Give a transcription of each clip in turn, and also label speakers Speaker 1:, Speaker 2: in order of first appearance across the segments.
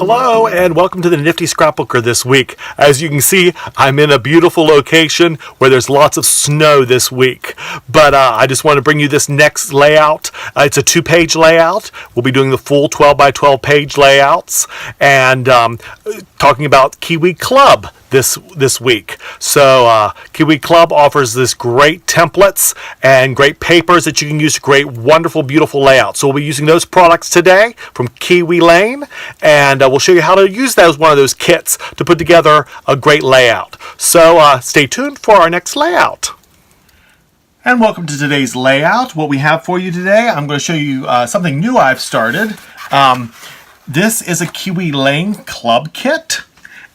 Speaker 1: Hello and welcome to the Nifty Scrapbooker this week. As you can see, I'm in a beautiful location where there's lots of snow this week. But I just want to bring you this next layout. It's a 2-page layout. We'll be doing the full 12 by 12 page layouts and talking about Kiwi Club this week. So Kiwi Club offers this great templates and great papers that you can use to create wonderful, beautiful layouts. So we'll be using those products today from Kiwi Lane, and we'll show you how to use one of those kits to put together a great layout. So stay tuned for our next layout. And welcome to today's layout. What we have for you today, I'm going to show you something new I've started. This is a Kiwi Lane Club kit.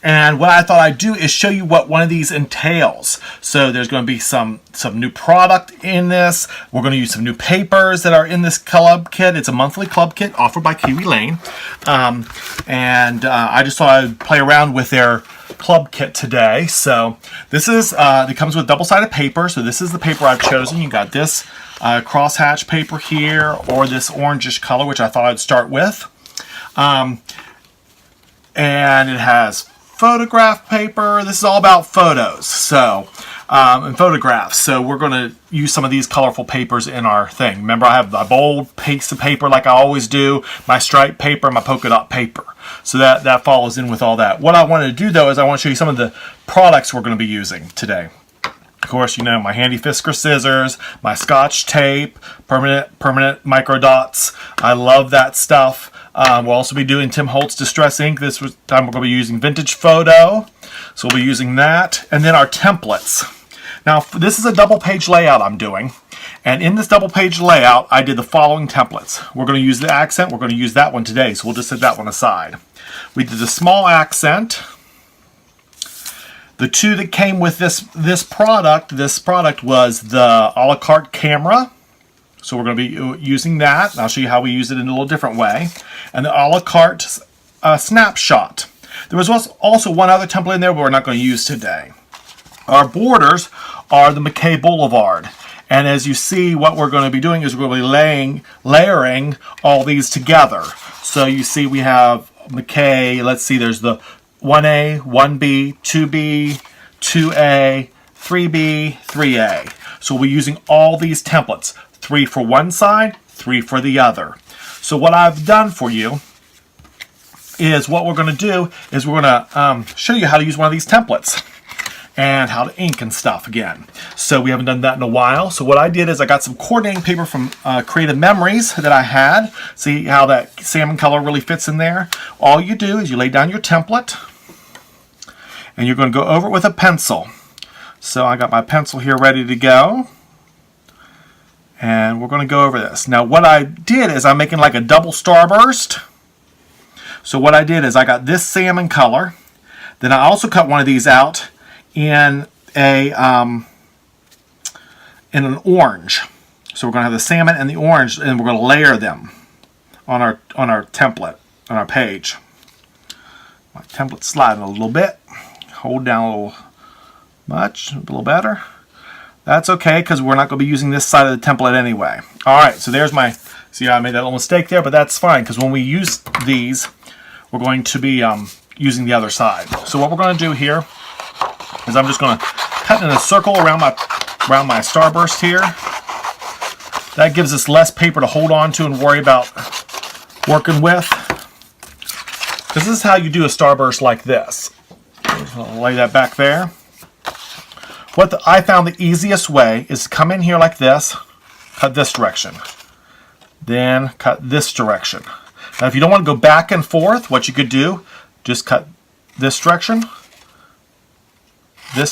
Speaker 1: And what I thought I'd do is show you what one of these entails. So there's going to be some new product in this. We're going to use some new papers that are in this club kit. It's a monthly club kit offered by Kiwi Lane. I just thought I'd play around with their club kit today. So this is, it comes with double-sided paper. So this is the paper I've chosen. You got this crosshatch paper here, or this orangish color, which I thought I'd start with. And it has photograph paper. This is all about photos, and photographs. So we're going to use some of these colorful papers in our thing. Remember, I have a bold piece of paper like I always do, my stripe paper, my polka dot paper. So that follows in with all that. What I wanted to do, though, is I want to show you some of the products we're going to be using today. Of course, you know, my handy Fisker scissors, my Scotch tape, permanent micro dots. I love that stuff. We'll also be doing Tim Holtz Distress ink. This time we're going to be using Vintage Photo. So we'll be using that. And then our templates. Now, this is a double-page layout I'm doing. And in this double-page layout, I did the following templates. We're going to use the accent. We're going to use that one today. So we'll just set that one aside. We did the small accent. The two that came with this product was the a la carte camera. So we're going to be using that. I'll show you how we use it in a little different way. And the a la carte snapshot. There was also one other template in there, but we're not going to use today. Our borders are the McKay Boulevard. And as you see, what we're going to be doing is we're going to be layering all these together. So you see we have McKay, let's see, there's the 1A, 1B, 2B, 2A, 3B, 3A. So we'll be using all these templates. 3 for one side, 3 for the other. So what I've done for you is what we're going to do is we're going to show you how to use one of these templates and how to ink and stuff again. So we haven't done that in a while. So what I did is I got some coordinating paper from Creative Memories that I had. See how that salmon color really fits in there? All you do is you lay down your template and you're going to go over it with a pencil. So I got my pencil here ready to go. And we're going to go over this. Now what I did is I'm making like a double starburst. So what I did is I got this salmon color. Then I also cut one of these out in an orange. So we're going to have the salmon and the orange, and we're going to layer them on our template, on our page. My template's sliding a little bit. Hold down a little much, a little better. That's okay, because we're not going to be using this side of the template anyway. Alright, so there's my, see how I made that little mistake there, but that's fine, because when we use these, we're going to be using the other side. So what we're going to do here is I'm just going to cut in a circle around my starburst here. That gives us less paper to hold on to and worry about working with. Because this is how you do a starburst like this. I'll lay that back there. I found the easiest way is to come in here like this, cut this direction, then cut this direction. Now if you don't want to go back and forth, what you could do, just cut this direction, and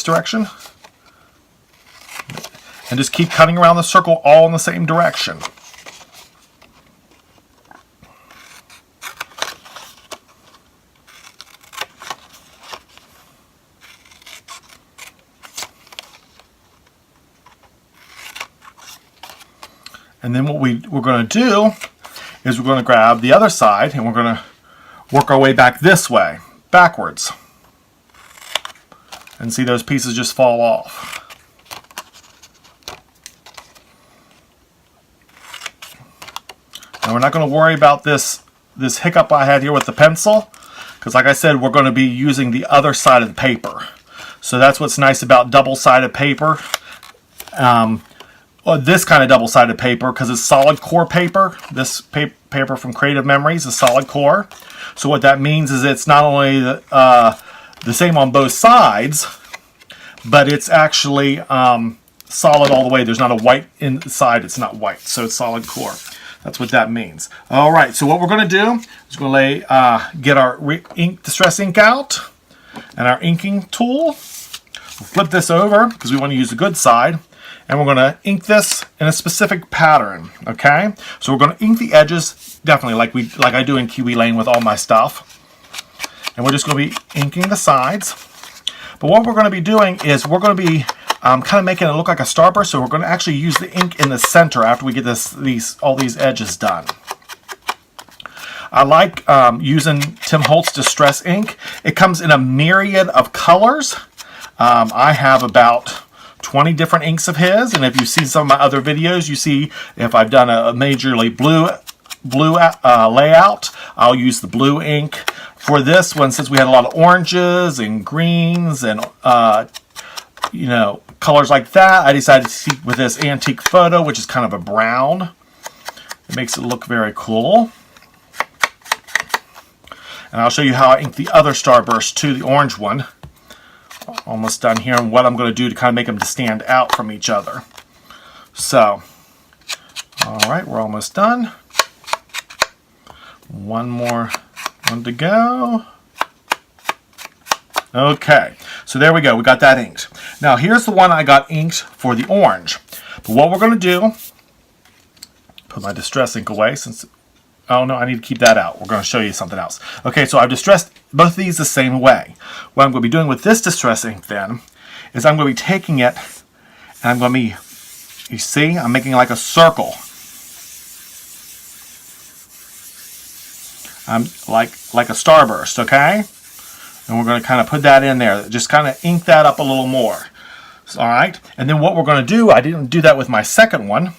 Speaker 1: just keep cutting around the circle all in the same direction. And then what we're going to do is we're going to grab the other side and we're going to work our way back this way, backwards. And see those pieces just fall off. Now we're not going to worry about this hiccup I had here with the pencil. because like I said, we're going to be using the other side of the paper. So that's what's nice about double-sided paper. Or this kind of double-sided paper, because it's solid core paper. This paper from Creative Memories is solid core. So what that means is it's not only the same on both sides, but it's actually solid all the way. There's not a white inside. It's not white, so it's solid core. That's what that means. All right, so what we're going to do is we're going to get our distress ink out and our inking tool. We'll flip this over because we want to use the good side. And we're going to ink this in a specific pattern, okay? So we're going to ink the edges, definitely, like I do in Kiwi Lane with all my stuff. And we're just going to be inking the sides. But what we're going to be doing is we're going to be kind of making it look like a starburst. So we're going to actually use the ink in the center after we get all these edges done. I like using Tim Holtz Distress ink. It comes in a myriad of colors. I have about 20 different inks of his, and if you see some of my other videos, you see if I've done a majorly blue layout, I'll use the blue ink. For this one, since we had a lot of oranges and greens and colors like that, I decided to stick with this Antique Photo, which is kind of a brown. It makes it look very cool. And I'll show you how I ink the other starburst too, the orange one. Almost done here, and what I'm going to do to kind of make them to stand out from each other. So, all right, we're almost done. One more one to go. Okay, so there we go. We got that inked. Now, here's the one I got inked for the orange. But what we're going to do, put my distress ink away since, oh no, I need to keep that out. We're going to show you something else. Okay, so I've distressed both of these the same way. What I'm going to be doing with this distress ink then is I'm going to be taking it and I'm going to be, you see, I'm making like a circle. Like a starburst, okay? And we're going to kind of put that in there. Just kind of ink that up a little more. All right, and then what we're going to do, I didn't do that with my second one,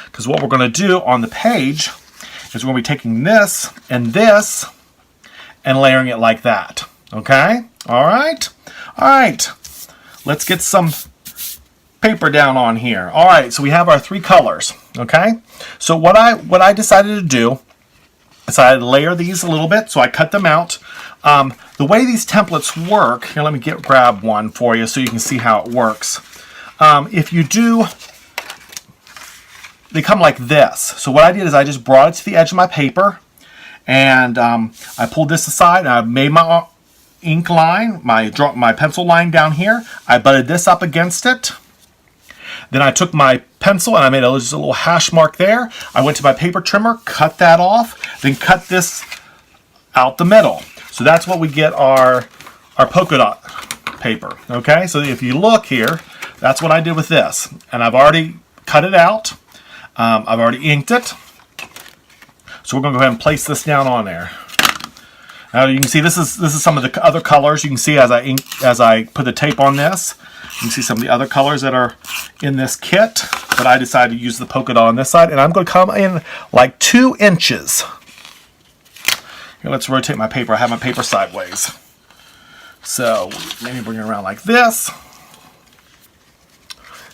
Speaker 1: because what we're going to do on the page is we're going to be taking this and layering it like that. Okay? All right? All right. Let's get some paper down on here. All right, so we have our three colors. Okay? So what I decided to do is I layer these a little bit, so I cut them out. The way these templates work, here, let me grab one for you so you can see how it works. If you do, they come like this. So what I did is I just brought it to the edge of my paper, and I pulled this aside, and I made my ink line, my pencil line down here. I butted this up against it. Then I took my pencil and I made just a little hash mark there. I went to my paper trimmer, cut that off, then cut this out the middle. So that's what we get our polka dot paper. Okay, so if you look here, that's what I did with this. And I've already cut it out. I've already inked it. So we're going to go ahead and place this down on there. Now you can see this is some of the other colors. You can see as I put the tape on this, you can see some of the other colors that are in this kit. But I decided to use the polka dot on this side, and I'm going to come in like 2 inches. Here, let's rotate my paper. I have my paper sideways. So maybe bring it around like this.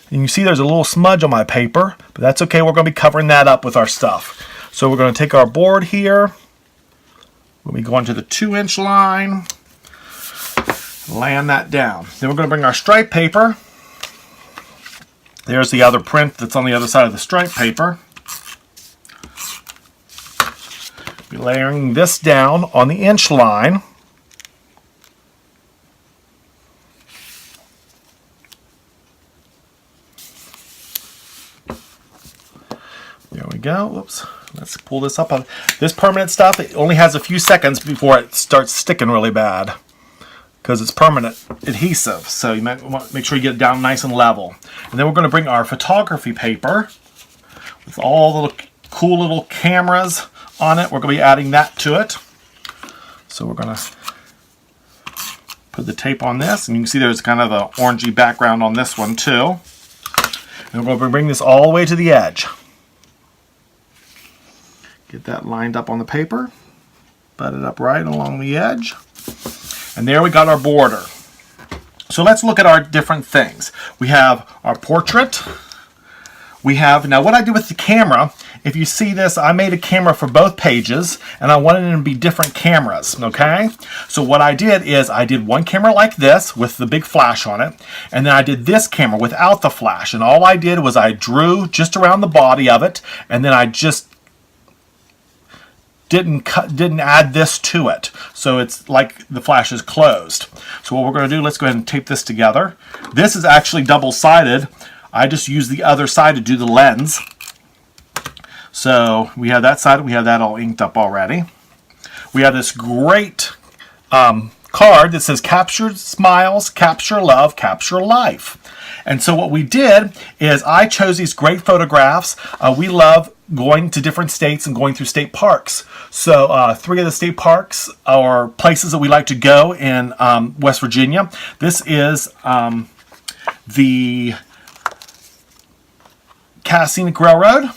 Speaker 1: And you see there's a little smudge on my paper, but that's okay. We're going to be covering that up with our stuff. So we're going to take our board here. We'll be going to the 2-inch line. Land that down. Then we're going to bring our stripe paper. There's the other print that's on the other side of the stripe paper. Be layering this down on the inch line. There we go. Whoops. Let's pull this up. This permanent stuff, it only has a few seconds before it starts sticking really bad, because it's permanent adhesive. So you might want to make sure you get it down nice and level. And then we're going to bring our photography paper with all the cool little cameras on it. We're going to be adding that to it. So we're going to put the tape on this, and you can see there's kind of an orangey background on this one too. And we're going to bring this all the way to the edge. Get that lined up on the paper. butt it up right along the edge. And there we got our border. So let's look at our different things. We have our portrait. We have, now what I did with the camera, if you see this, I made a camera for both pages, and I wanted them to be different cameras, okay? So what I did is I did one camera like this with the big flash on it, and then I did this camera without the flash, and all I did was I drew just around the body of it, and then I just didn't add this to it. So it's like the flash is closed. So what we're going to do, let's go ahead and tape this together. This is actually double-sided. I just used the other side to do the lens. So we have that side, we have that all inked up already. We have this great card that says capture smiles, capture love, capture life. And so what we did is I chose these great photographs. We love going to different states and going through state parks. So 3 of the state parks are places that we like to go in West Virginia. This is the Scenic Railroad.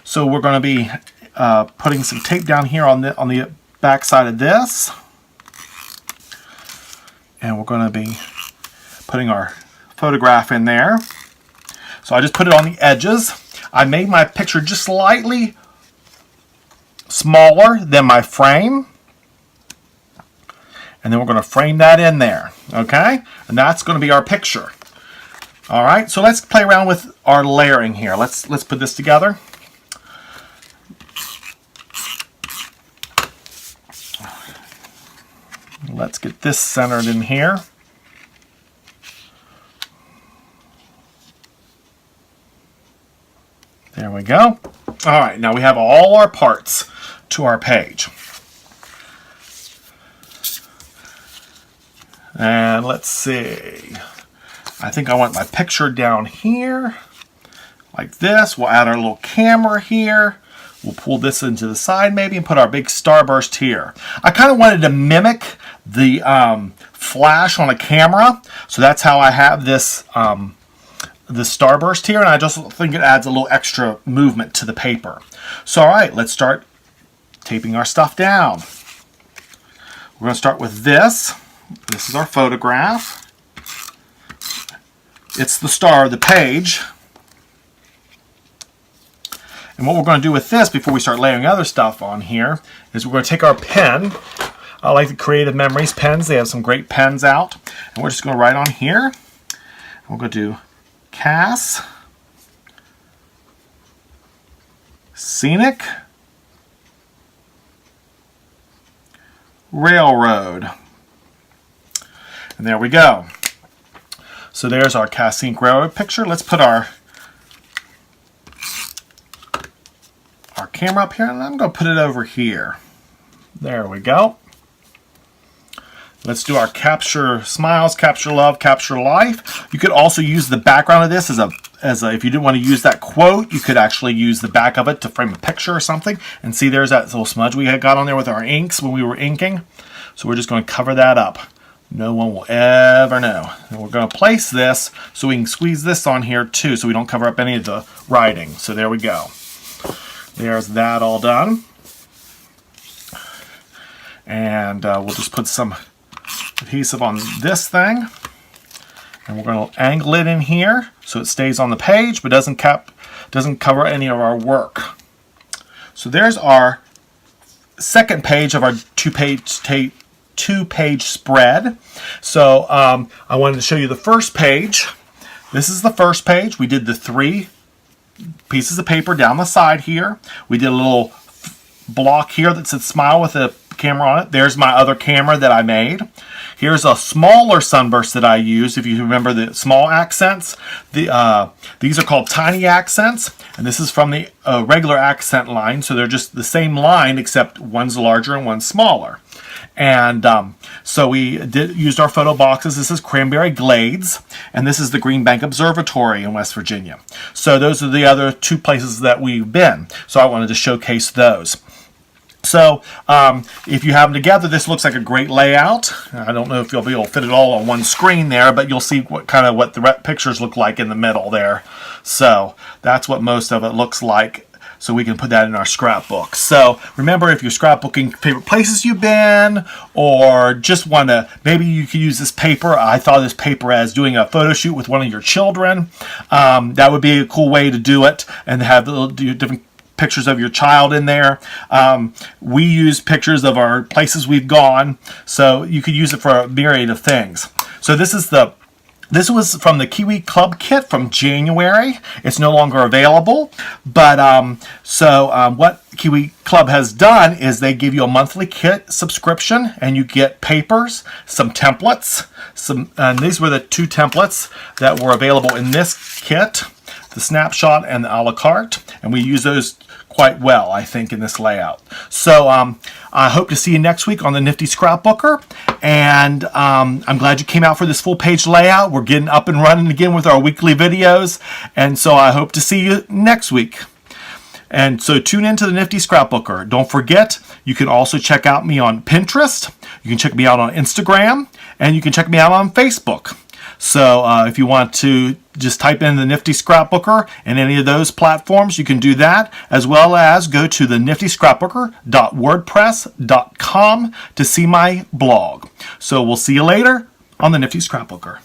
Speaker 1: So we're going to be putting some tape down here on the back side of this. And we're going to be putting our photograph in there. So I just put it on the edges. I made my picture just slightly smaller than my frame. And then we're going to frame that in there. Okay? And that's going to be our picture. All right, so let's play around with our layering here. Let's put this together. Let's get this centered in here. There we go. All right, now we have all our parts to our page. And let's see. I think I want my picture down here, like this. We'll add our little camera here. We'll pull this into the side maybe and put our big starburst here. I kind of wanted to mimic the flash on a camera, so that's how I have this the starburst here, and I just think it adds a little extra movement to the paper. So all right, let's start taping our stuff down. We're going to start with this. This is our photograph. It's the star of the page. And what we're going to do with this before we start layering other stuff on here is we're going to take our pen. I like the Creative Memories pens. They have some great pens out. And we're just going to write on here. And we're going to do Cass Scenic Railroad. And there we go. So there's our Cass Scenic Railroad picture. Let's put our camera up here, and I'm going to put it over here. There we go. Let's do our capture smiles, capture love, capture life. You could also use the background of this as a if you didn't want to use that quote, you could actually use the back of it to frame a picture or something. And see, there's that little smudge we had got on there with our inks when we were inking. So we're just going to cover that up. No one will ever know. And we're going to place this so we can squeeze this on here too, so we don't cover up any of the writing. So there we go. There's that all done. And we'll just put some adhesive on this thing. And we're going to angle it in here so it stays on the page but doesn't cover any of our work. So there's our second page of our two-page spread. So I wanted to show you the first page. This is the first page. We did the 3 pieces of paper down the side here. We did a little block here that said smile with a camera on it. There's my other camera that I made. Here's a smaller sunburst that I used. If you remember the small accents, these are called tiny accents, and this is from the regular accent line, so they're just the same line except one's larger and one's smaller. And so we used our photo boxes. This is Cranberry Glades, and this is the Green Bank Observatory in West Virginia. So those are the other 2 places that we've been. So I wanted to showcase those. So if you have them together, this looks like a great layout. I don't know if you'll be able to fit it all on one screen there, but you'll see what the pictures look like in the middle there. So that's what most of it looks like. so we can put that in our scrapbook. So remember, if you're scrapbooking favorite places you've been, or just want to, maybe you could use this paper. I thought of this paper as doing a photo shoot with one of your children. That would be a cool way to do it, and have little different pictures of your child in there. We use pictures of our places we've gone, so you could use it for a myriad of things. So this was from the Kiwi Club Kit from January. It's no longer available, but what Kiwi Club has done is they give you a monthly kit subscription, and you get papers, some templates, and these were the 2 templates that were available in this kit, the snapshot and the a la carte, and we use those quite well, I think, in this layout. So I hope to see you next week on the Nifty Scrapbooker, and I'm glad you came out for this full page layout. We're getting up and running again with our weekly videos, and so I hope to see you next week. And so tune into the Nifty Scrapbooker. Don't forget, you can also check out me on Pinterest, you can check me out on Instagram, and you can check me out on Facebook. So if you want to just type in the Nifty Scrapbooker in any of those platforms, you can do that, as well as go to the niftyscrapbooker.wordpress.com to see my blog. So we'll see you later on the Nifty Scrapbooker.